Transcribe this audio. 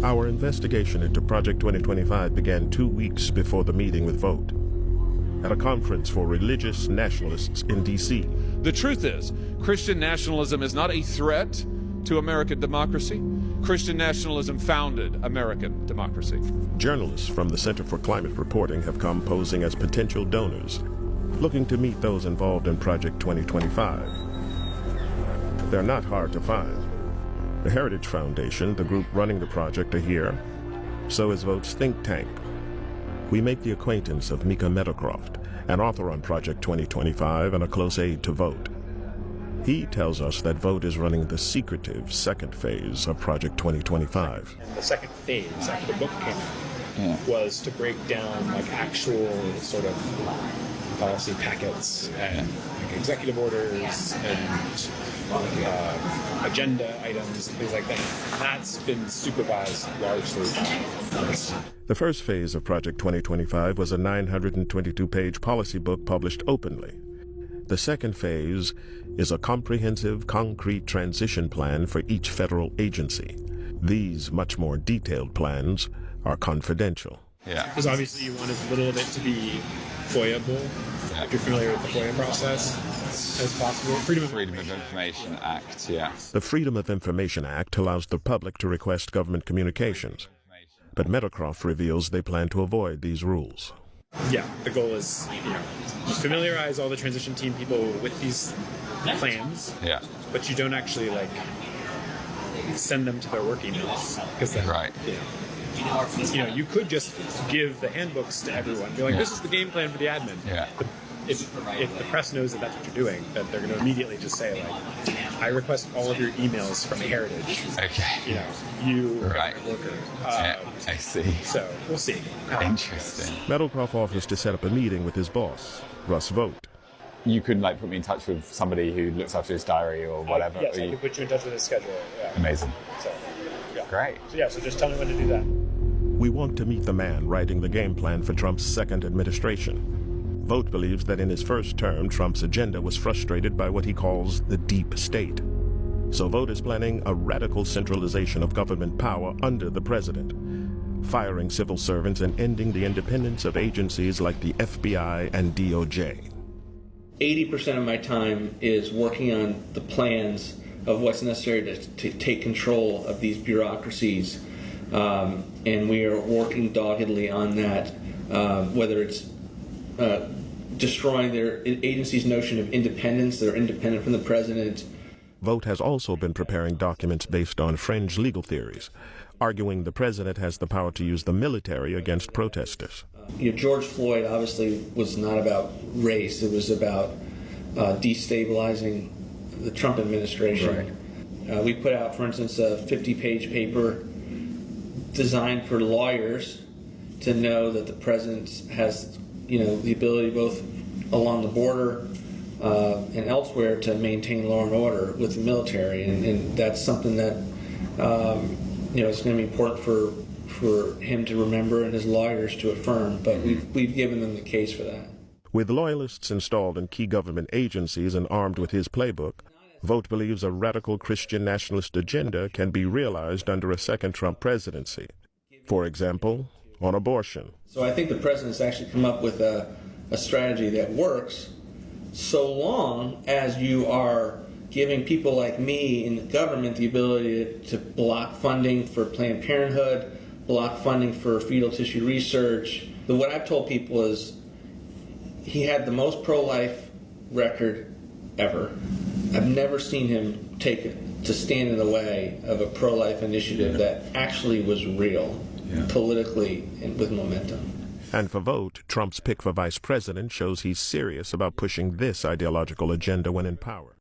Our investigation into Project 2025 began 2 weeks before the meeting with Vote, at a conference for religious nationalists in D.C. The truth is, Christian nationalism is not a threat to American democracy. Christian nationalism founded American democracy. Journalists from the Center for Climate Reporting have come posing as potential donors, looking to meet those involved in Project 2025. They're not hard to find. The Heritage Foundation, the group running the project, are here. So is Vote's think tank. We make the acquaintance of Mika Meadowcroft, an author on Project 2025 and a close aide to Vote. He tells us that Vote is running the secretive second phase of Project 2025. And the second phase, after the book came out, was to break down like actual sort of policy packets and like executive orders and agenda items and things like that. That's been supervised largely by us. The first phase of Project 2025 was a 922-page policy book published openly. The second phase is a comprehensive, concrete transition plan for each federal agency. These much more detailed plans are confidential. Yeah. Because obviously you want as little of it to be FOIA-able, if you're familiar with the FOIA process, as possible. Freedom of Information Act, yeah. The Freedom of Information Act allows the public to request government communications, but Meadowcroft reveals they plan to avoid these rules. Yeah, the goal is, familiarize all the transition team people with these plans, but you don't actually send them to their work emails, because then, right. You could just give the handbooks to everyone. Be like, this is the game plan for the admin. Yeah. But if the press knows that that's what you're doing, that they're going to immediately just say, I request all of your emails from Heritage. Okay. You right. worker. I see. So we'll see. Interesting. Meadowcroft offers to set up a meeting with his boss, Russ Vote. You could put me in touch with somebody who looks after his diary or whatever. Yes, I can put you in touch with his schedule. Yeah. Amazing. So, yeah. Great. So just tell me when to do that. We want to meet the man writing the game plan for Trump's second administration. Vote believes that in his first term, Trump's agenda was frustrated by what he calls the deep state. So Vote is planning a radical centralization of government power under the president, firing civil servants and ending the independence of agencies like the FBI and DOJ. 80% of my time is working on the plans of what's necessary to take control of these bureaucracies. And we are working doggedly on that, whether it's destroying their agency's notion of independence. They're independent from the president. Vote has also been preparing documents based on fringe legal theories, arguing the president has the power to use the military against protesters. George Floyd obviously was not about race. It was about destabilizing the Trump administration. Right. We put out, for instance, a 50-page paper designed for lawyers to know that the president has, the ability both along the border and elsewhere to maintain law and order with the military, and that's something that it's going to be important for him to remember and his lawyers to affirm. But we've given them the case for that. With loyalists installed in key government agencies and armed with his playbook, Vote believes a radical Christian nationalist agenda can be realized under a second Trump presidency. For example, on abortion. So I think the president's actually come up with a strategy that works so long as you are giving people like me in the government the ability to block funding for Planned Parenthood, block funding for fetal tissue research. What I've told people is he had the most pro-life record ever. I've never seen him to stand in the way of a pro-life initiative that actually was real, politically and with momentum. And for Vote, Trump's pick for vice president shows he's serious about pushing this ideological agenda when in power.